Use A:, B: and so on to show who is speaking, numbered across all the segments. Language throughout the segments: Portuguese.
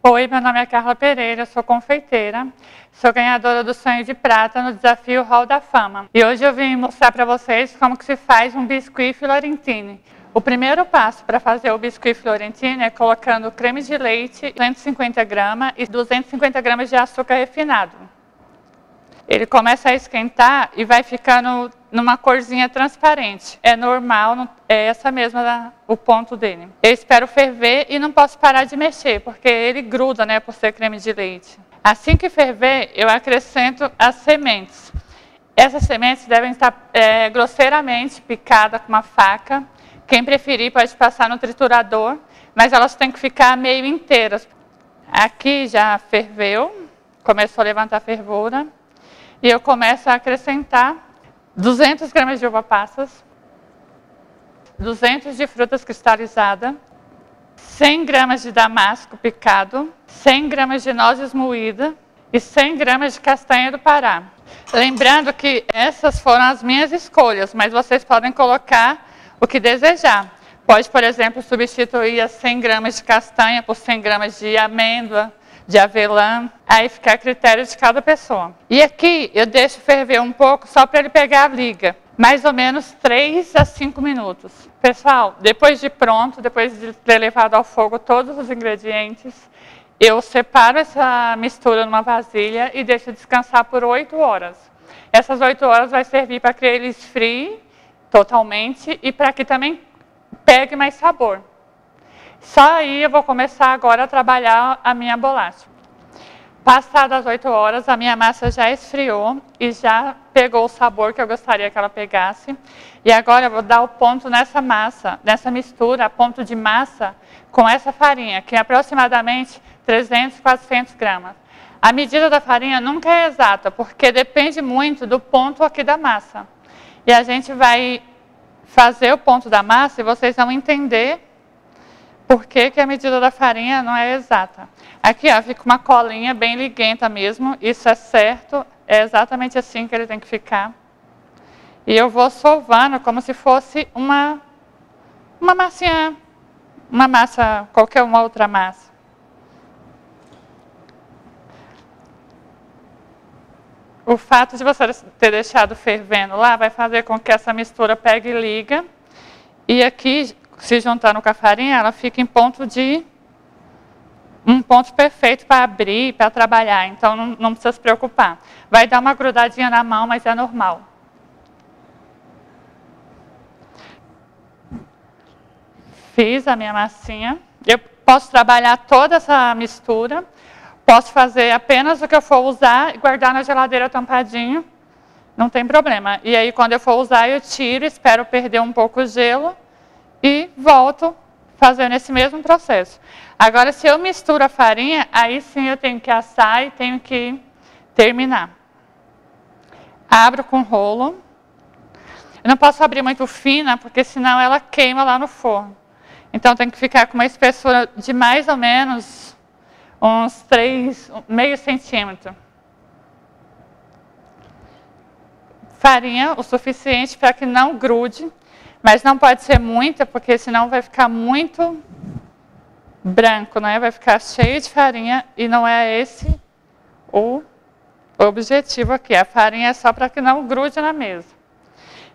A: Oi, meu nome é Carla Pereira, sou confeiteira, sou ganhadora do Sonho de Prata no desafio Hall da Fama. E hoje eu vim mostrar para vocês como que se faz um biscuit Fiorentini. O primeiro passo para fazer o biscuit Fiorentini é colocando creme de leite, 250 gramas e 250 gramas de açúcar refinado. Ele começa a esquentar e vai ficando numa corzinha transparente. É normal, é essa mesma o ponto dele. Eu espero ferver e não posso parar de mexer, porque ele gruda, né, por ser creme de leite. Assim que ferver, eu acrescento as sementes. Essas sementes devem estar grosseiramente picadas com uma faca. Quem preferir pode passar no triturador, mas elas têm que ficar meio inteiras. Aqui já ferveu, começou a levantar fervura. E eu começo a acrescentar 200 gramas de uva passas, 200 de frutas cristalizadas, 100 gramas de damasco picado, 100 gramas de nozes moídas e 100 gramas de castanha do Pará. Lembrando que essas foram as minhas escolhas, mas vocês podem colocar o que desejar. Pode, por exemplo, substituir as 100 gramas de castanha por 100 gramas de amêndoa, de avelã, aí fica a critério de cada pessoa. E aqui eu deixo ferver um pouco só para ele pegar a liga, mais ou menos 3 a 5 minutos. Pessoal, depois de pronto, depois de ter levado ao fogo todos os ingredientes, eu separo essa mistura numa vasilha e deixo descansar por 8 horas. Essas 8 horas vai servir para que ele esfrie totalmente e para que também pegue mais sabor. Só aí eu vou começar agora a trabalhar a minha bolacha. Passadas as 8 horas, a minha massa já esfriou e já pegou o sabor que eu gostaria que ela pegasse. E agora eu vou dar o ponto nessa massa, nessa mistura, ponto de massa com essa farinha, que é aproximadamente 300, 400 gramas. A medida da farinha nunca é exata, porque depende muito do ponto aqui da massa. E a gente vai fazer o ponto da massa e vocês vão entender por que a medida da farinha não é exata. Aqui ó, fica uma colinha bem liguenta mesmo, isso é certo, é exatamente assim que ele tem que ficar. E eu vou sovando como se fosse uma massinha, uma massa, qualquer uma outra massa. O fato de você ter deixado fervendo lá vai fazer com que essa mistura pegue e liga. E aqui, se juntando com a farinha, ela fica em um ponto perfeito para abrir, para trabalhar. Então, não precisa se preocupar. Vai dar uma grudadinha na mão, mas é normal. Fiz a minha massinha. Eu posso trabalhar toda essa mistura. Posso fazer apenas o que eu for usar e guardar na geladeira tampadinho. Não tem problema. E aí, quando eu for usar, eu tiro, espero perder um pouco o gelo e volto fazendo esse mesmo processo. Agora, se eu misturo a farinha, aí sim eu tenho que assar e tenho que terminar. Abro com rolo. Eu não posso abrir muito fina, porque senão ela queima lá no forno. Então, tem que ficar com uma espessura de mais ou menos uns meio centímetro. Farinha o suficiente para que não grude. Mas não pode ser muita, porque senão vai ficar muito branco, né? Vai ficar cheio de farinha e não é esse o objetivo aqui. A farinha é só para que não grude na mesa.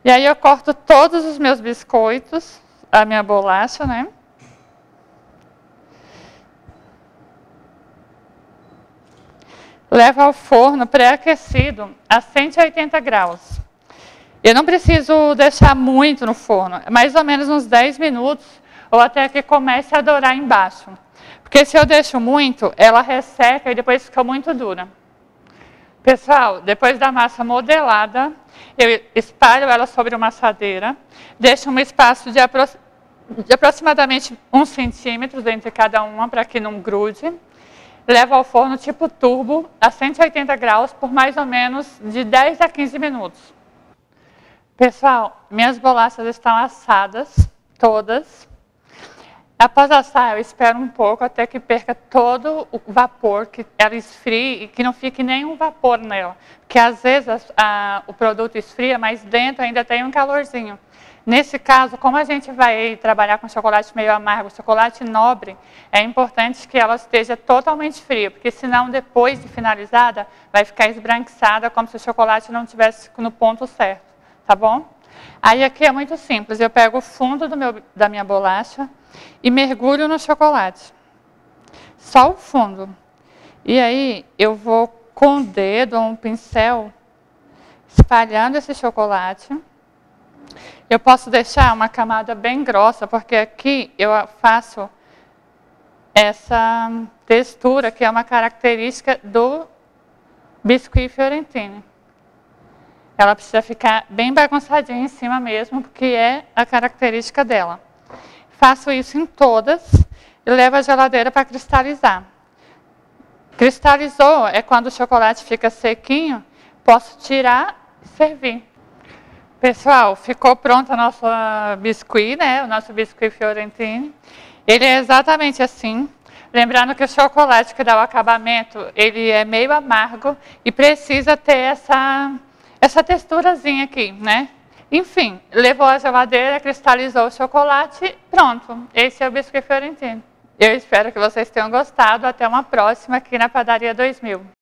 A: E aí eu corto todos os meus biscoitos, a minha bolacha, né? Levo ao forno pré-aquecido a 180 graus. Eu não preciso deixar muito no forno, mais ou menos uns 10 minutos, ou até que comece a dourar embaixo. Porque se eu deixo muito, ela resseca e depois fica muito dura. Pessoal, depois da massa modelada, eu espalho ela sobre uma assadeira, deixo um espaço de aproximadamente 1 centímetro entre cada uma, para que não grude. Levo ao forno tipo turbo, a 180 graus, por mais ou menos de 10 a 15 minutos. Pessoal, minhas bolachas estão assadas, todas. Após assar, eu espero um pouco até que perca todo o vapor, que ela esfrie e que não fique nenhum vapor nela. Porque às vezes o produto esfria, mas dentro ainda tem um calorzinho. Nesse caso, como a gente vai trabalhar com chocolate meio amargo, chocolate nobre, é importante que ela esteja totalmente fria, porque senão depois de finalizada, vai ficar esbranquiçada como se o chocolate não estivesse no ponto certo, tá bom? Aí aqui é muito simples, eu pego o fundo da minha bolacha e mergulho no chocolate. Só o fundo. E aí eu vou com o dedo ou um pincel espalhando esse chocolate. Eu posso deixar uma camada bem grossa, porque aqui eu faço essa textura que é uma característica do biscuit fiorentino. Ela precisa ficar bem bagunçadinha em cima mesmo, porque é a característica dela. Faço isso em todas e levo à geladeira para cristalizar. Cristalizou é quando o chocolate fica sequinho, posso tirar e servir. Pessoal, ficou pronto o nosso biscuit, né? O nosso biscuit fiorentino. Ele é exatamente assim. Lembrando que o chocolate que dá o acabamento, ele é meio amargo e precisa ter essa texturazinha aqui, né? Enfim, levou à geladeira, cristalizou o chocolate, pronto. Esse é o biscuit fiorentino. Eu espero que vocês tenham gostado. Até uma próxima aqui na Padaria 2000.